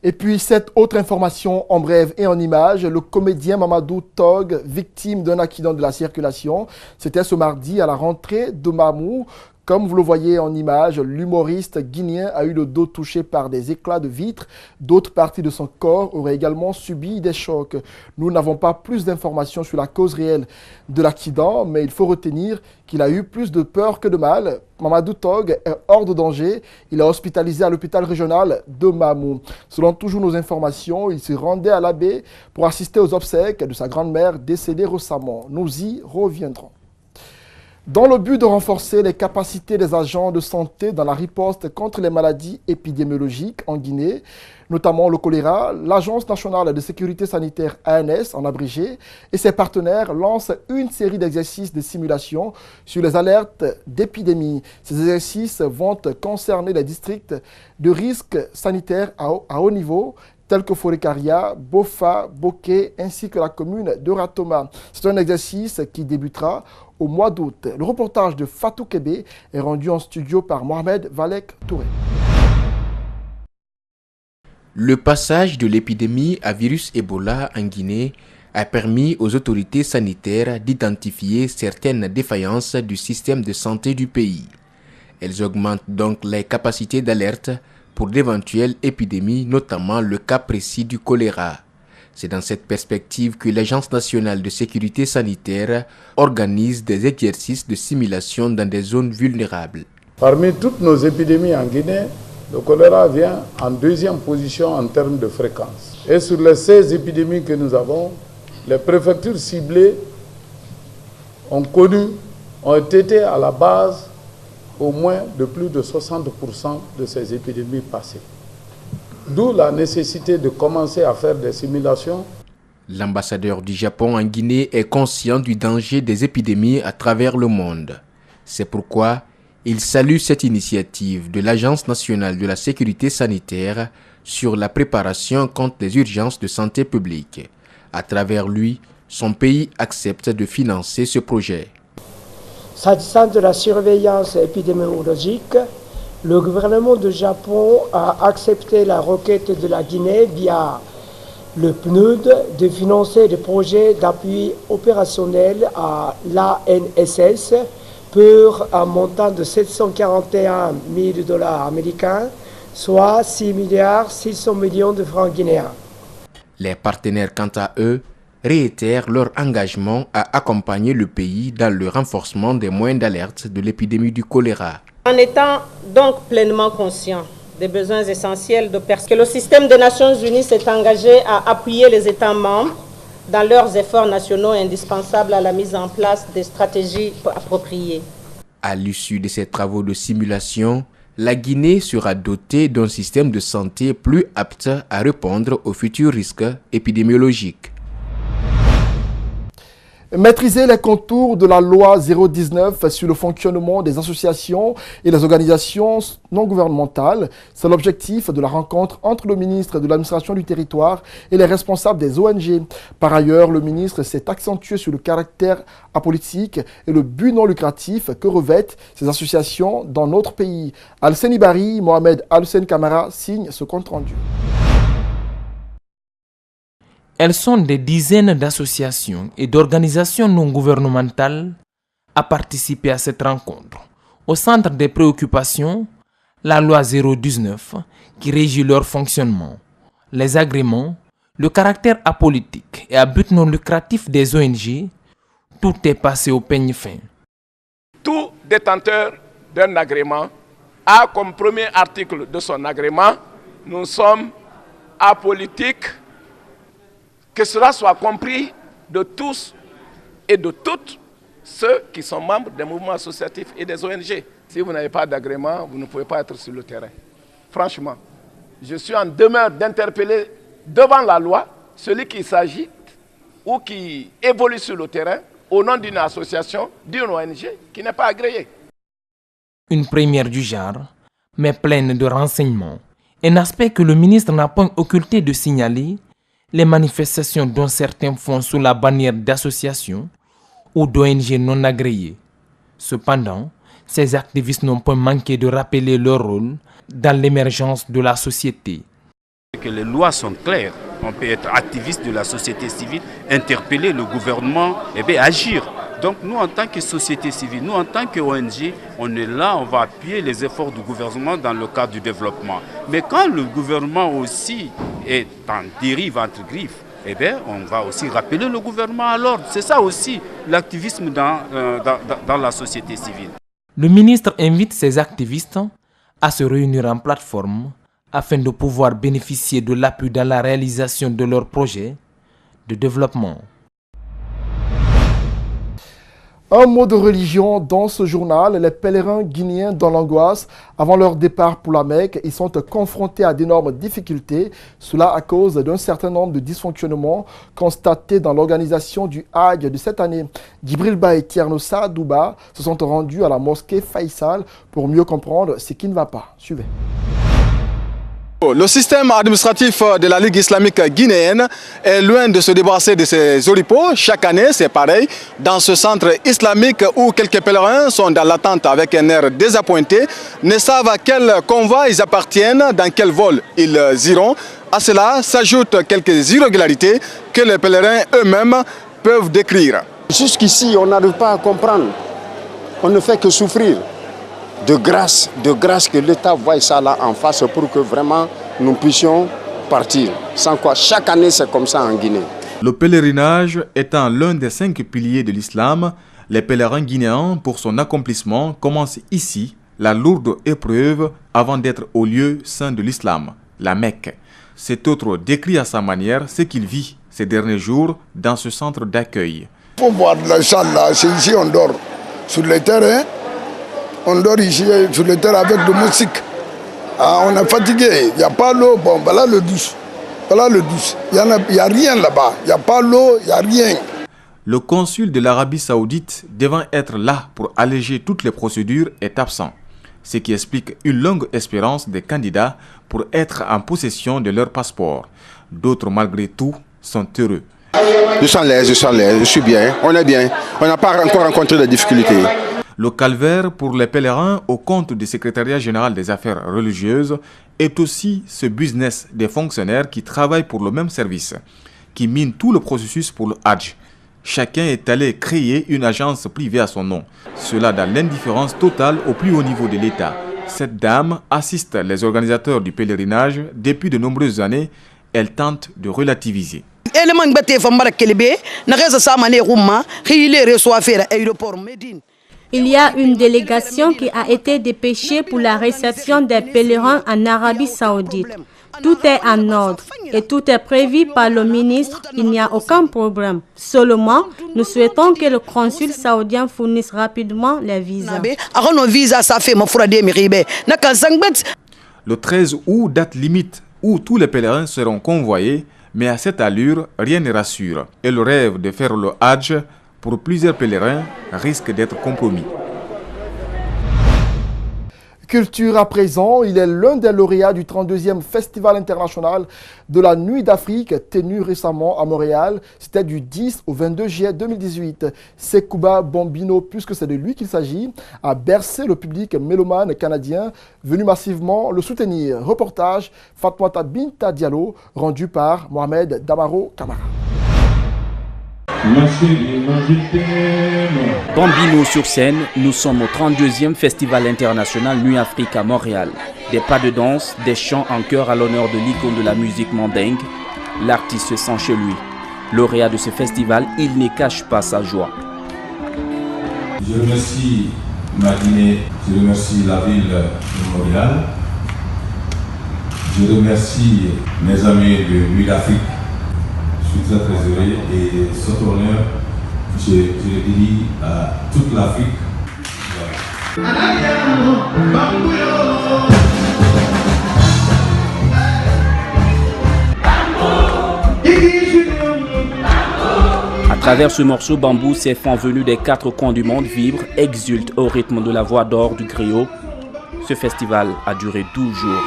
Et puis, cette autre information en bref et en images, le comédien Mamadou Tog, victime d'un accident de la circulation, c'était ce mardi à la rentrée de Mamou. Comme vous le voyez en image, l'humoriste guinéen a eu le dos touché par des éclats de vitres. D'autres parties de son corps auraient également subi des chocs. Nous n'avons pas plus d'informations sur la cause réelle de l'accident, mais il faut retenir qu'il a eu plus de peur que de mal. Mamadou Tog est hors de danger. Il est hospitalisé à l'hôpital régional de Mamou. Selon toujours nos informations, il se rendait à l'abbé pour assister aux obsèques de sa grand-mère décédée récemment. Nous y reviendrons. Dans le but de renforcer les capacités des agents de santé dans la riposte contre les maladies épidémiologiques en Guinée, notamment le choléra, l'Agence nationale de sécurité sanitaire ANS, en abrégé, et ses partenaires lancent une série d'exercices de simulation sur les alertes d'épidémie. Ces exercices vont concerner les districts de risque sanitaire à haut niveau, tels que Forécaria, Bofa, Boké, ainsi que la commune de Ratoma. C'est un exercice qui débutera au mois d'août. Le reportage de Fatou Kébé est rendu en studio par Mohamed Valek Touré. Le passage de l'épidémie à virus Ebola en Guinée a permis aux autorités sanitaires d'identifier certaines défaillances du système de santé du pays. Elles augmentent donc les capacités d'alerte pour d'éventuelles épidémies, notamment le cas précis du choléra. C'est dans cette perspective que l'Agence nationale de sécurité sanitaire organise des exercices de simulation dans des zones vulnérables. Parmi toutes nos épidémies en Guinée, le choléra vient en deuxième position en termes de fréquence. Et sur les 16 épidémies que nous avons, les préfectures ciblées ont été à la base au moins de plus de 60% de ces épidémies passées. D'où la nécessité de commencer à faire des simulations. L'ambassadeur du Japon en Guinée est conscient du danger des épidémies à travers le monde. C'est pourquoi il salue cette initiative de l'Agence nationale de la sécurité sanitaire sur la préparation contre les urgences de santé publique. À travers lui, son pays accepte de financer ce projet. S'agissant de la surveillance épidémiologique, le gouvernement du Japon a accepté la requête de la Guinée via le PNUD de financer des projets d'appui opérationnel à l'ANSS pour un montant de 741 000 dollars américains, soit 6 milliards 600 millions de francs guinéens. Les partenaires, quant à eux, réitèrent leur engagement à accompagner le pays dans le renforcement des moyens d'alerte de l'épidémie du choléra. En étant donc pleinement conscient des besoins essentiels de personnes, que le système des Nations Unies s'est engagé à appuyer les États membres dans leurs efforts nationaux indispensables à la mise en place des stratégies appropriées. À l'issue de ces travaux de simulation, la Guinée sera dotée d'un système de santé plus apte à répondre aux futurs risques épidémiologiques. Maîtriser les contours de la loi 019 sur le fonctionnement des associations et les organisations non gouvernementales, c'est l'objectif de la rencontre entre le ministre de l'administration du territoire et les responsables des ONG. Par ailleurs, le ministre s'est accentué sur le caractère apolitique et le but non lucratif que revêtent ces associations dans notre pays. Alsen Ibari, Mohamed Alsen Kamara signe ce compte-rendu. Elles sont des dizaines d'associations et d'organisations non gouvernementales à participer à cette rencontre. Au centre des préoccupations, la loi 019 qui régit leur fonctionnement, les agréments, le caractère apolitique et à but non lucratif des ONG, tout est passé au peigne fin. Tout détenteur d'un agrément a comme premier article de son agrément, nous sommes apolitiques. Que cela soit compris de tous et de toutes ceux qui sont membres des mouvements associatifs et des ONG. Si vous n'avez pas d'agrément, vous ne pouvez pas être sur le terrain. Franchement, je suis en demeure d'interpeller devant la loi celui qui s'agite ou qui évolue sur le terrain au nom d'une association, d'une ONG qui n'est pas agréée. Une première du genre, mais pleine de renseignements. Un aspect que le ministre n'a point occulté de signaler, les manifestations dont certains font sous la bannière d'associations ou d'ONG non agréées. Cependant, ces activistes n'ont pas manqué de rappeler leur rôle dans l'émergence de la société. Que les lois sont claires. On peut être activiste de la société civile, interpeller le gouvernement et bien agir. Donc nous, en tant que société civile, nous, en tant qu'ONG, on est là, on va appuyer les efforts du gouvernement dans le cadre du développement. Mais quand le gouvernement aussi est en dérive entre griffes, eh bien, on va aussi rappeler le gouvernement à l'ordre. C'est ça aussi l'activisme dans la société civile. Le ministre invite ses activistes à se réunir en plateforme afin de pouvoir bénéficier de l'appui dans la réalisation de leurs projets de développement. Un mot de religion dans ce journal. Les pèlerins guinéens dans l'angoisse avant leur départ pour la Mecque. Ils sont confrontés à d'énormes difficultés. Cela à cause d'un certain nombre de dysfonctionnements constatés dans l'organisation du Hajj de cette année. Djibril Ba et Tierno Sadouba se sont rendus à la mosquée Faisal pour mieux comprendre ce qui ne va pas. Suivez. Le système administratif de la Ligue islamique guinéenne est loin de se débarrasser de ses oripeaux. Chaque année, c'est pareil. Dans ce centre islamique où quelques pèlerins sont dans l'attente avec un air désappointé, ne savent à quel convoi ils appartiennent, dans quel vol ils iront. À cela s'ajoutent quelques irrégularités que les pèlerins eux-mêmes peuvent décrire. Jusqu'ici, on n'arrive pas à comprendre. On ne fait que souffrir. De grâce que l'État voie ça là en face pour que vraiment nous puissions partir. Sans quoi, chaque année, c'est comme ça en Guinée. Le pèlerinage étant l'un des 5 piliers de l'islam, les pèlerins guinéens, pour son accomplissement, commencent ici la lourde épreuve avant d'être au lieu saint de l'islam, la Mecque. Cet autre décrit à sa manière ce qu'il vit ces derniers jours dans ce centre d'accueil. Il faut voir la salle là, c'est ici on dort sur les terrains. On dort ici sur le terrain avec de musique. Ah, on est fatigué, il n'y a pas l'eau, bon, voilà le douche. Voilà le douche. Il n'y a rien là-bas, il n'y a pas l'eau, il n'y a rien. Le consul de l'Arabie Saoudite, devant être là pour alléger toutes les procédures, est absent. Ce qui explique une longue espérance des candidats pour être en possession de leur passeport. D'autres, malgré tout, sont heureux. Je sens l'aise, je suis bien, on est bien. On n'a pas encore rencontré de difficultés. Le calvaire pour les pèlerins au compte du secrétariat général des affaires religieuses est aussi ce business des fonctionnaires qui travaillent pour le même service, qui mine tout le processus pour le Hajj. Chacun est allé créer une agence privée à son nom, cela dans l'indifférence totale au plus haut niveau de l'État. Cette dame assiste les organisateurs du pèlerinage depuis de nombreuses années. Elle tente de relativiser. Il y a une délégation qui a été dépêchée pour la réception des pèlerins en Arabie Saoudite. Tout est en ordre et tout est prévu par le ministre. Il n'y a aucun problème. Seulement, nous souhaitons que le consul saoudien fournisse rapidement les visas. Le 13 août, date limite où tous les pèlerins seront convoyés, mais à cette allure, rien ne rassure. Et le rêve de faire le Hajj pour plusieurs pèlerins risque d'être compromis. Culture à présent, il est l'un des lauréats du 32e Festival international de la Nuit d'Afrique tenu récemment à Montréal. C'était du 10 au 22 juillet 2018. Sekouba Bombino, puisque c'est de lui qu'il s'agit, a bercé le public mélomane canadien venu massivement le soutenir. Reportage Fatouata Binta Diallo, rendu par Mohamed Damaro Kamara. Bambino sur scène, nous sommes au 32e Festival international Nuit Afrique à Montréal. Des pas de danse, des chants en chœur à l'honneur de l'icône de la musique mandingue. L'artiste se sent chez lui. Lauréat de ce festival, il ne cache pas sa joie. Je remercie ma Guinée, je remercie la ville de Montréal. Je remercie mes amis de Nuit d'Afrique. Je suis très heureux et cet honneur, je le dédie à toute l'Afrique. À travers ce morceau, Bambou, ces fans venus des 4 coins du monde vibrent, exultent au rythme de la voix d'or du griot. Ce festival a duré 12 jours.